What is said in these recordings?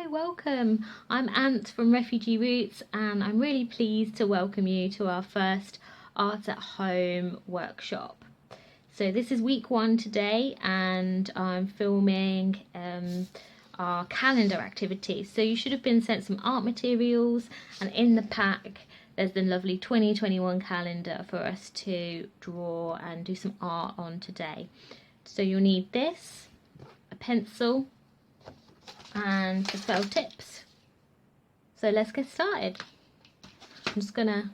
Hi, welcome. I'm Ant from Refugee Roots and I'm really pleased to welcome you to our first Art at Home workshop. So this is week 1 today and I'm filming our calendar activities. So you should have been sent some art materials, and in the pack there's the lovely 2021 calendar for us to draw and do some art on today. So you'll need this, a pencil, and the felt tips. So let's get started. I'm just gonna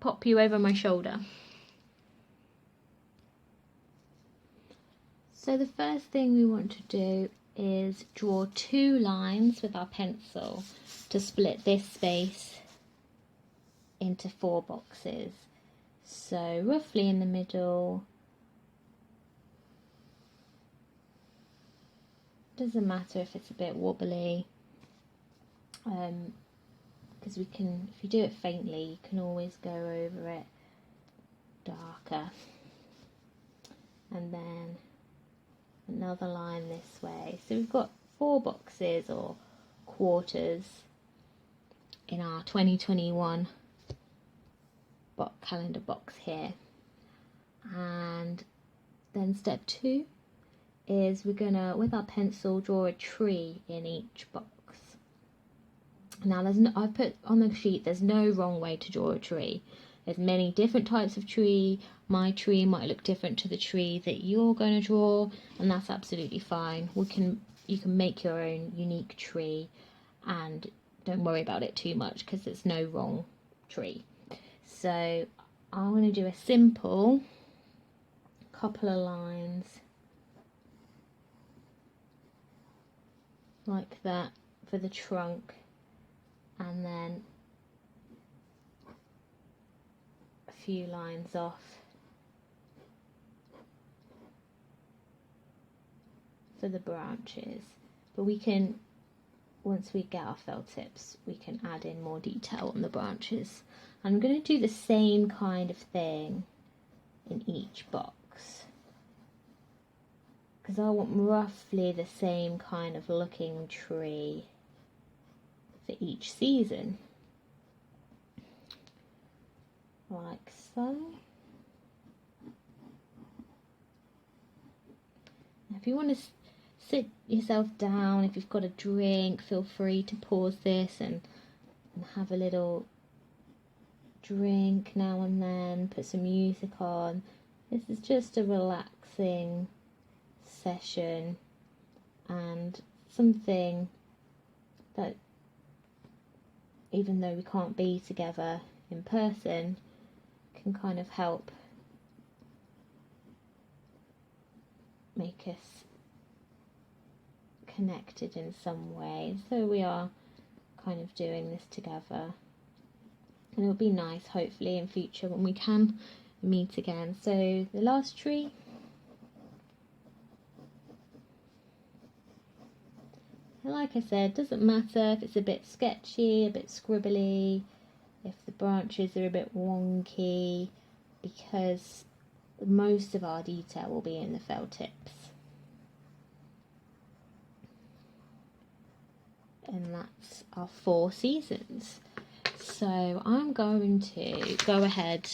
pop you over my shoulder. So the first thing we want to do is draw 2 lines with our pencil to split this space into 4 boxes. So roughly in the middle. Doesn't matter if it's a bit wobbly, because we can, if you do it faintly, you can always go over it darker. And then another line this way. So we've got 4 boxes or quarters in our 2021 calendar box here. And then step 2 is we're gonna, with our pencil, draw a tree in each box. Now I've put on the sheet, there's no wrong way to draw a tree. There's many different types of tree. My tree might look different to the tree that you're going to draw, and that's absolutely fine. You can make your own unique tree, and don't worry about it too much because there's no wrong tree. So I'm going to do a simple couple of lines like that for the trunk, and then a few lines off for the branches. But we can, once we get our felt tips, we can add in more detail on the branches. I'm going to do the same kind of thing in each box, because I want roughly the same kind of looking tree for each season, like so. If you want to sit yourself down, if you've got a drink, feel free to pause this and have a little drink now and then, put some music on. This is just a relaxing session and something that, even though we can't be together in person, can kind of help make us connected in some way. So we are kind of doing this together, and it'll be nice hopefully in future when we can meet again. So the last tree, like I said, doesn't matter if it's a bit sketchy, a bit scribbly, if the branches are a bit wonky, because most of our detail will be in the felt tips. And that's our 4 seasons. So I'm going to go ahead,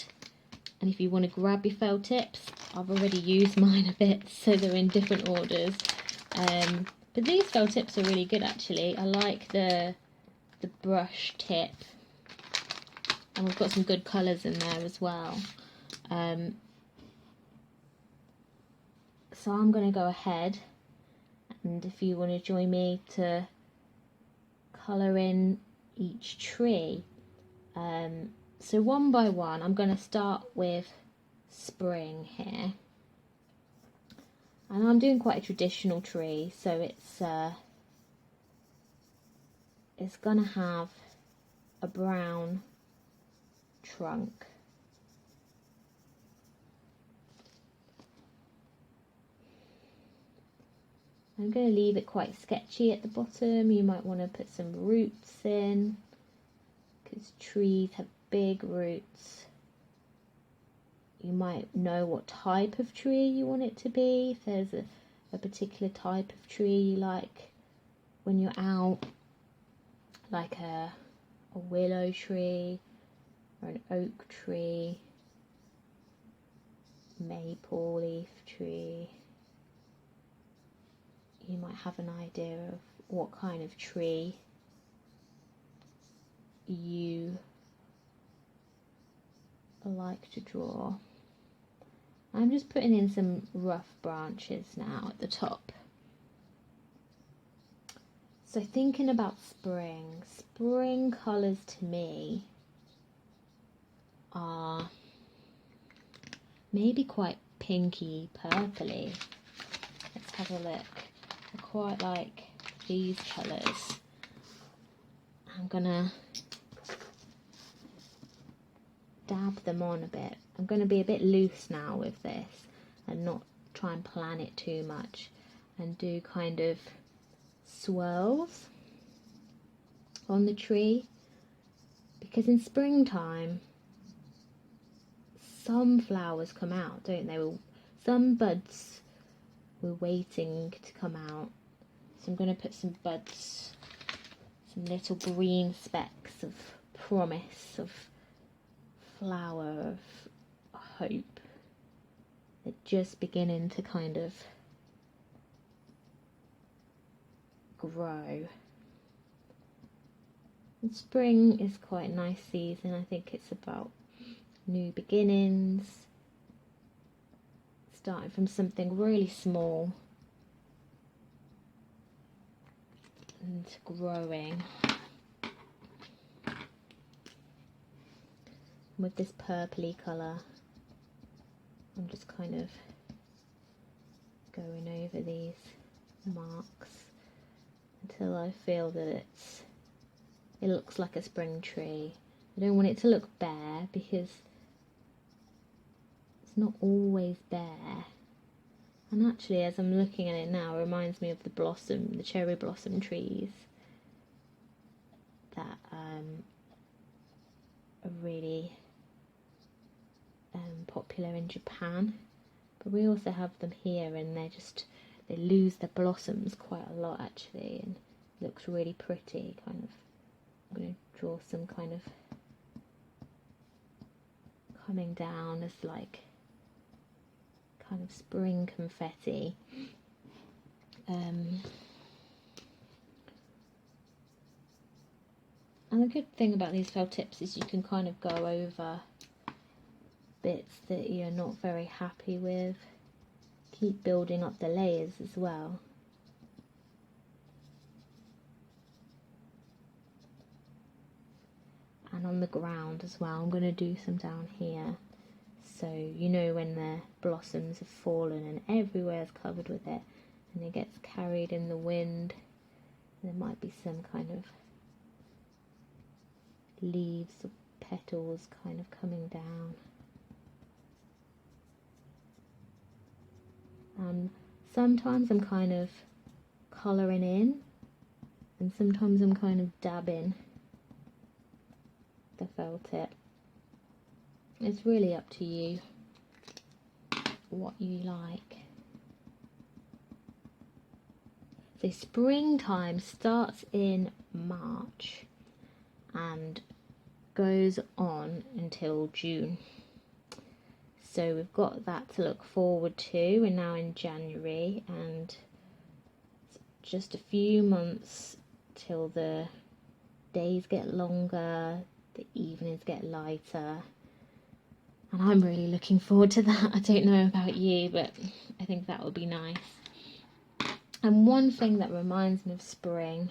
and if you want to grab your felt tips, I've already used mine a bit, so they're in different orders. But these felt tips are really good actually. I like the brush tip, and we've got some good colours in there as well. So I'm going to go ahead, and if you want to join me to colour in each tree. So one by one, I'm going to start with spring here. And I'm doing quite a traditional tree, so it's going to have a brown trunk. I'm going to leave it quite sketchy at the bottom. You might want to put some roots in, because trees have big roots. You might know what type of tree you want it to be. If there's a particular type of tree you like when you're out, like a willow tree or an oak tree, maple leaf tree, you might have an idea of what kind of tree you like to draw. I'm just putting in some rough branches now at the top. So thinking about spring colours to me are maybe quite pinky purpley. Let's have a look. I quite like these colours. I'm gonna dab them on a bit. I'm going to be a bit loose now with this and not try and plan it too much, and do kind of swirls on the tree, because in springtime some flowers come out, don't they? Some buds were waiting to come out, so I'm going to put some buds, some little green specks of promise, of flower, of hope, they're just beginning to kind of grow. And spring is quite a nice season. I think it's about new beginnings, starting from something really small and growing. With this purpley colour, I'm just kind of going over these marks until I feel that it looks like a spring tree. I don't want it to look bare, because it's not always bare. And actually, as I'm looking at it now, it reminds me of the cherry blossom trees that are really popular in Japan, but we also have them here, and they lose their blossoms quite a lot actually, and it looks really pretty. Kind of, I'm going to draw some kind of coming down as like kind of spring confetti. And the good thing about these felt tips is you can kind of go over bits that you're not very happy with, keep building up the layers as well. And on the ground as well, I'm going to do some down here, so you know when the blossoms have fallen and everywhere is covered with it and it gets carried in the wind, there might be some kind of leaves or petals kind of coming down. Sometimes I'm kind of colouring in, and sometimes I'm kind of dabbing the felt tip. It's really up to you what you like. So springtime starts in March and goes on until June. So we've got that to look forward to. We're now in January, and it's just a few months till the days get longer, the evenings get lighter, and I'm really looking forward to that. I don't know about you, but I think that would be nice. And one thing that reminds me of spring,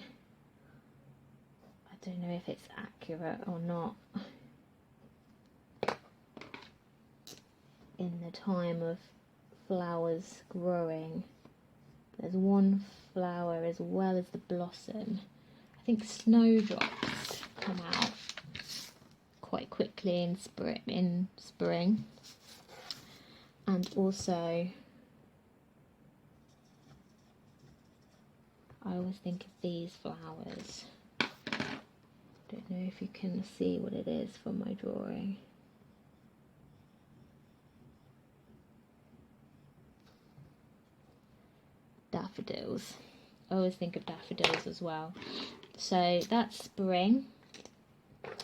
I don't know if it's accurate or not, in the time of flowers growing, there's one flower as well as the blossom. I think snowdrops come out quite quickly in spring, and also I always think of these flowers. Don't know if you can see what it is from my drawing. Daffodils. I always think of daffodils as well. So that's spring,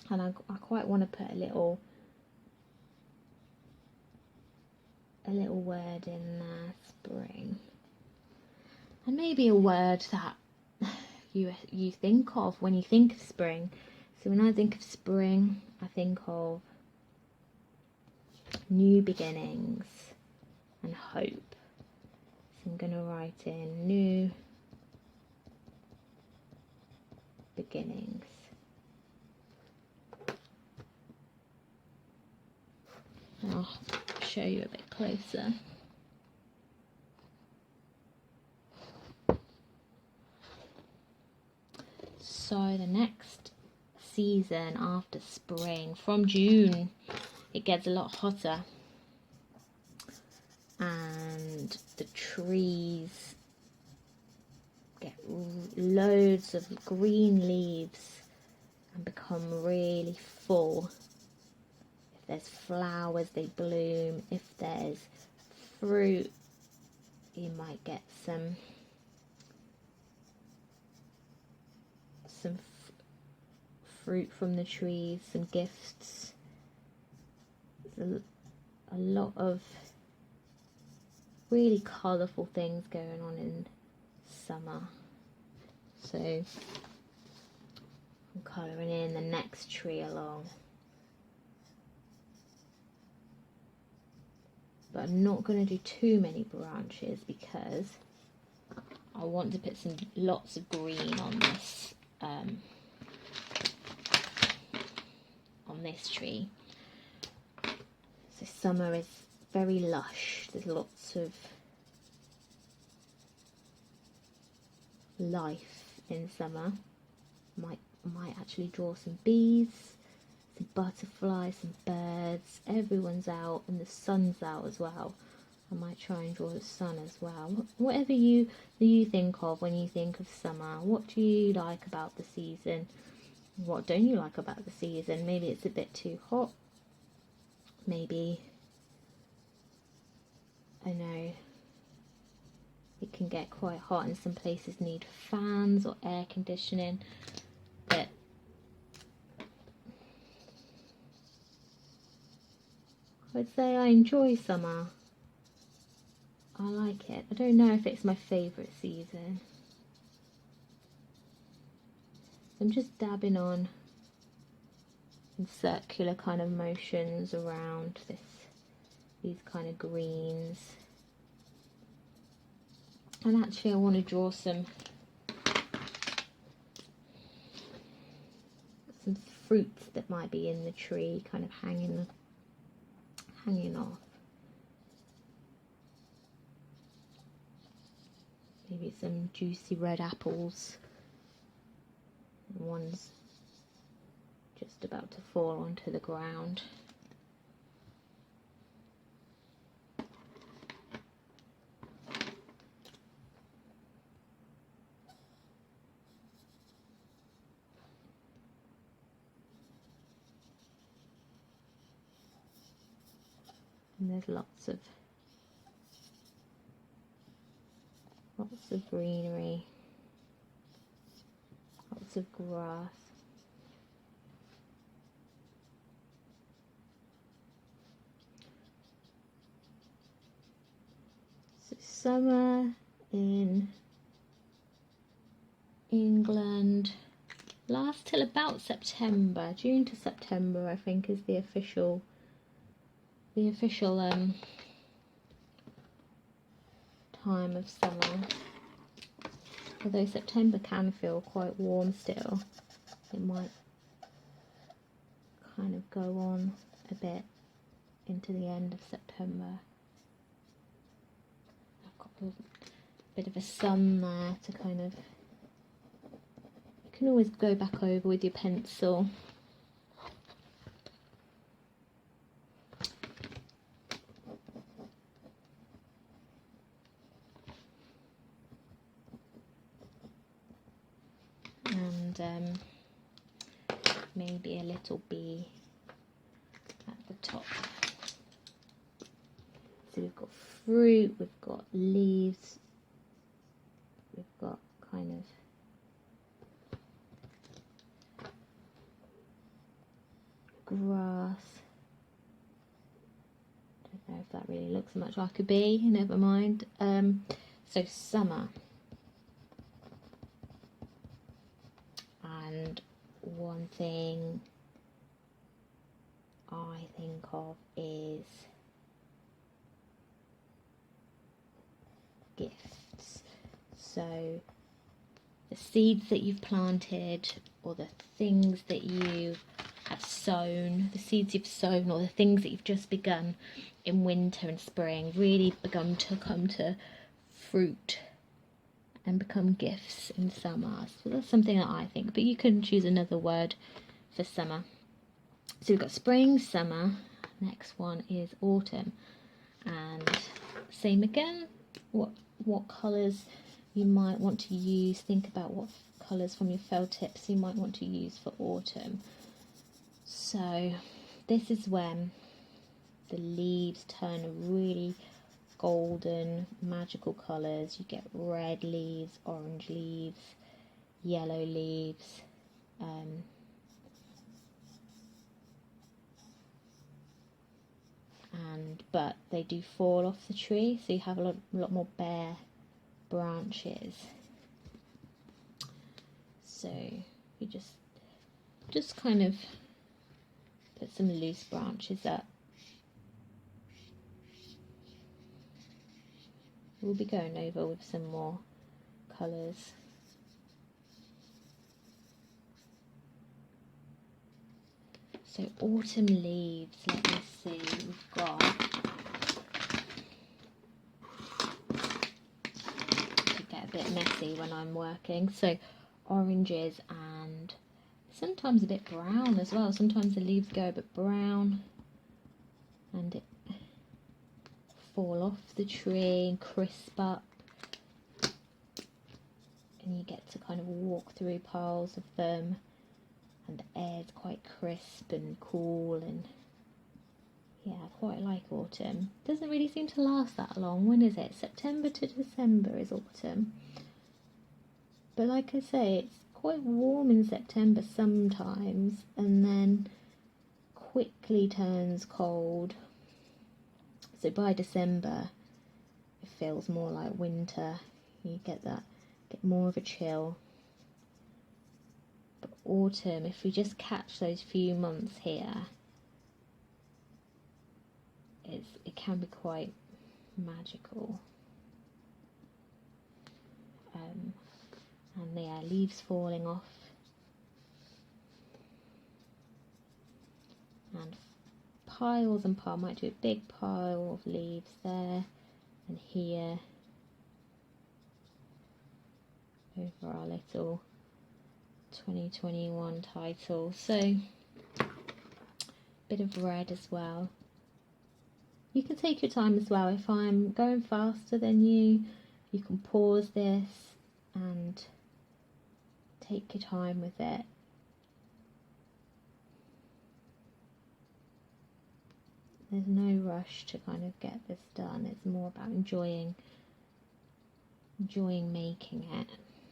and I quite want to put a little word in there, spring, and maybe a word that you think of when you think of spring. So when I think of spring, I think of new beginnings and hope. So I'm going to write in new beginnings. I'll show you a bit closer. So the next season after spring, from June, it gets a lot hotter, and the trees get loads of green leaves and become really full. If there's flowers, they bloom. If there's fruit, you might get some fruit from the trees, some gifts. There's a lot of really colourful things going on in summer. So I'm colouring in the next tree along. But I'm not going to do too many branches because I want to put lots of green on this tree. So summer is very lush. There's lots of life in summer. Might actually draw some bees, some butterflies, some birds. Everyone's out and the sun's out as well. I might try and draw the sun as well. Whatever you think of when you think of summer. What do you like about the season? What don't you like about the season? Maybe it's a bit too hot. Maybe, I know, it can get quite hot and some places need fans or air conditioning. But I'd say I enjoy summer. I like it. I don't know if it's my favourite season. I'm just dabbing on in circular kind of motions around these kind of greens. And actually I want to draw some fruits that might be in the tree, kind of hanging off. Maybe some juicy red apples. One's just about to fall onto the ground. And there's lots of greenery, lots of grass. So summer in England lasts till about September. June to September, I think, is the official time of summer. Although September can feel quite warm still, it might kind of go on a bit into the end of September. I've got a bit of a sun there to kind of, you can always go back over with your pencil. And maybe a little bee at the top. So we've got fruit, we've got leaves, we've got kind kind of grass. Don't know if that really looks much like a bee, never mind. So summer. And one thing I think of is gifts. So the seeds that you've planted, or the things that you have sown, the seeds you've sown, or the things that you've just begun in winter and spring, really begun to come to fruit and become gifts in summer. So that's something that I think, but you can choose another word for summer. So we've got spring, summer, next one is autumn, and same again, what colours you might want to use. Think about what colours from your felt tips you might want to use for autumn. So this is when the leaves turn really golden, magical colours. You get red leaves, orange leaves, yellow leaves, but they do fall off the tree, so you have a lot more bare branches. So you just kind of put some loose branches up. We'll be going over with some more colours. So autumn leaves, let me see, we've got, to get a bit messy when I'm working, so oranges and sometimes a bit brown as well. Sometimes the leaves go a bit brown and it fall off the tree and crisp up, and you get to kind of walk through piles of them, and the air's quite crisp and cool, and yeah, I quite like autumn. Doesn't really seem to last that long. When is it? September to December is autumn. But like I say, it's quite warm in September sometimes, and then quickly turns cold. So by December it feels more like winter. You get more of a chill. But autumn, if we just catch those few months here, it can be quite magical. And there are leaves falling off, and piles and piles. Might do a big pile of leaves there and here over our little 2021 title. So bit of red as well. You can take your time as well. If I'm going faster than you can pause this and take your time with it. There's no rush to kind of get this done. It's more about enjoying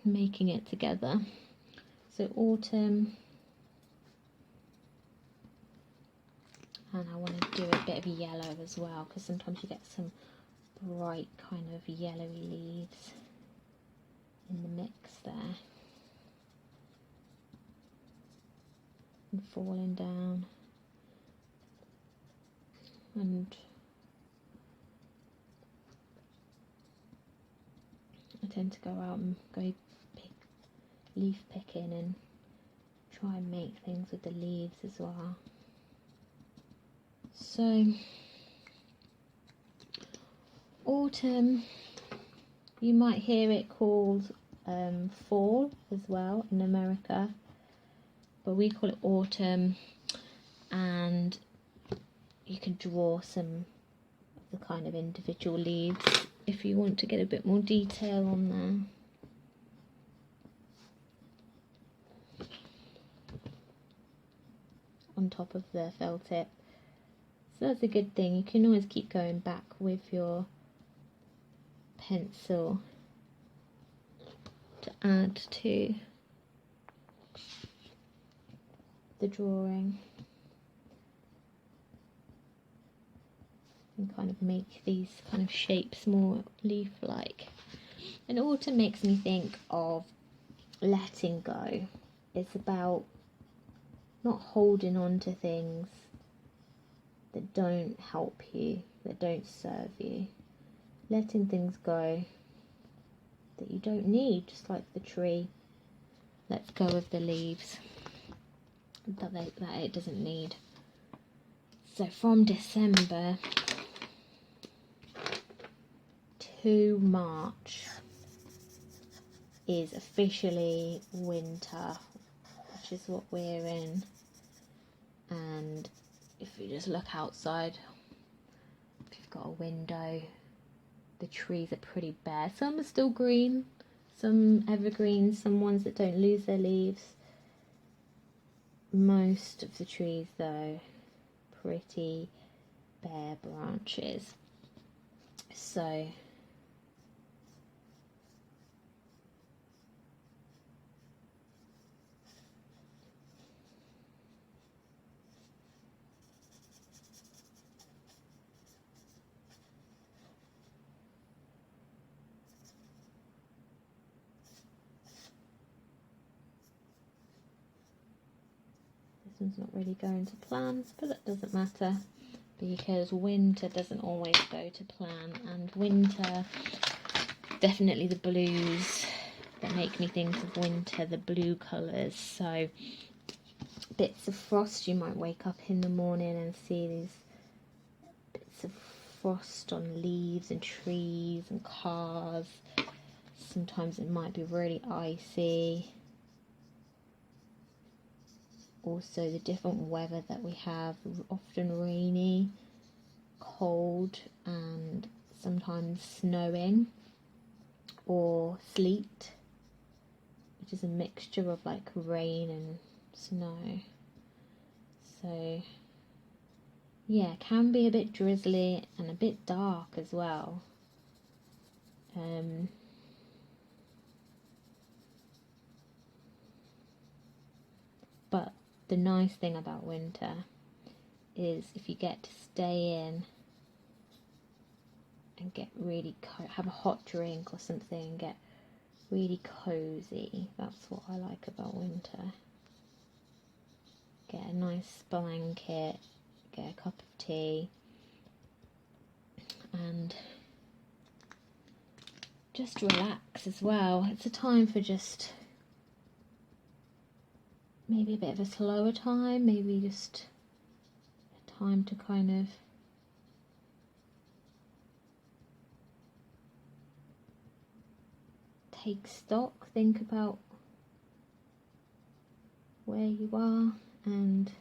making it together. So autumn, and I want to do a bit of yellow as well, because sometimes you get some bright kind of yellowy leaves in the mix there, and falling down. And I tend to go out and go leaf picking and try and make things with the leaves as well. So autumn, you might hear it called fall as well in America, but we call it autumn, and you can draw some of the kind of individual leaves if you want to get a bit more detail on there on top of the felt tip. So that's a good thing. You can always keep going back with your pencil to add to the drawing and kind of make these kind of shapes more leaf-like. And autumn makes me think of letting go. It's about not holding on to things that don't help you, that don't serve you. Letting things go that you don't need, just like the tree lets go of the leaves that it doesn't need. So from December to March is officially winter, which is what we're in. And if you just look outside, if you've got a window, the trees are pretty bare. Some are still green, some evergreens, some ones that don't lose their leaves. Most of the trees though, pretty bare branches. So this one's not really going to plan, but that doesn't matter because winter doesn't always go to plan. And winter, definitely the blues that make me think of winter, the blue colours. So bits of frost, you might wake up in the morning and see these bits of frost on leaves and trees and cars. Sometimes it might be really icy. Also the different weather that we have, often rainy, cold, and sometimes snowing or sleet, which is a mixture of like rain and snow. So yeah, it can be a bit drizzly and a bit dark as well. But the nice thing about winter is if you get to stay in and get really have a hot drink or something and get really cozy. That's what I like about winter. Get a nice blanket, get a cup of tea, and just relax as well. It's a time for just maybe a bit of a slower time, maybe just a time to kind of take stock, think about where you are and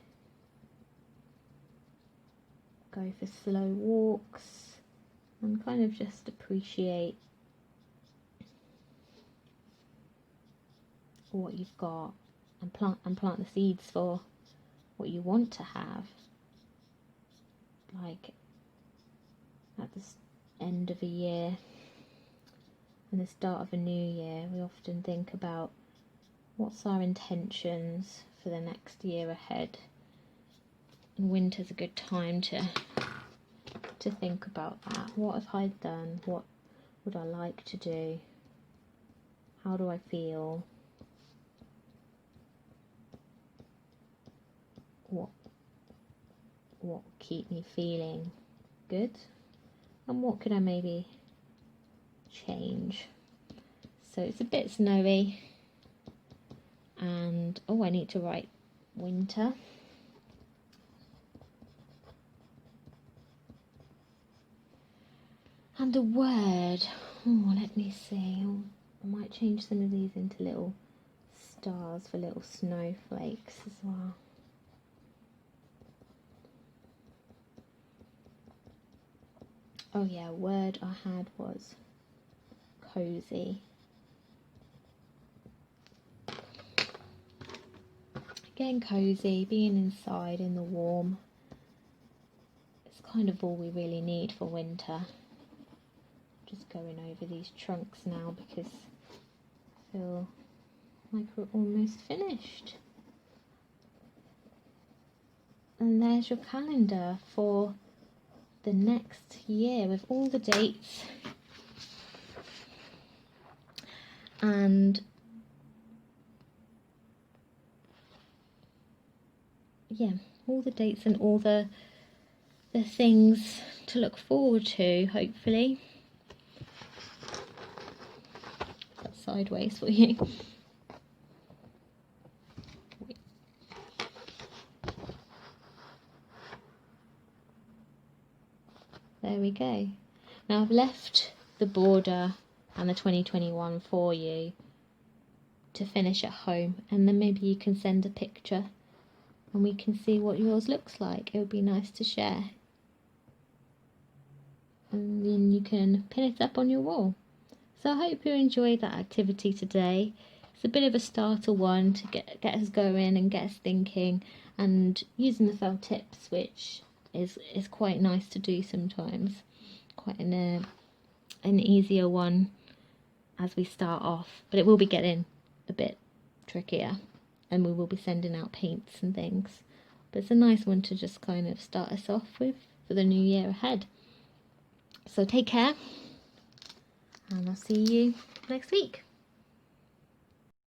go for slow walks and kind of just appreciate what you've got and plant the seeds for what you want to have. Like at the end of a year and the start of a new year, we often think about what's our intentions for the next year ahead. And winter's a good time to think about that. What have I done? What would I like to do? How do I feel? What will keep me feeling good? And what could I maybe change? So it's a bit snowy, and oh, I need to write winter. And a word, oh, let me see, I might change some of these into little stars for little snowflakes as well. Oh yeah, a word I had was cozy. Getting cozy, being inside in the warm, it's kind of all we really need for winter. Just going over these trunks now because feel like we're almost finished. And there's your calendar for the next year with all the dates and yeah, all the dates and all the things to look forward to, hopefully. That's sideways for you. There we go. Now I've left the border and the 2021 for you to finish at home, and then maybe you can send a picture and we can see what yours looks like. It would be nice to share. And then you can pin it up on your wall. So I hope you enjoyed that activity today. It's a bit of a starter one to get us going and get us thinking, and using the felt tips, which is quite nice to do sometimes. Quite an easier one as we start off, but it will be getting a bit trickier, and we will be sending out paints and things. But it's a nice one to just kind of start us off with for the new year ahead. So take care, and I'll see you next week.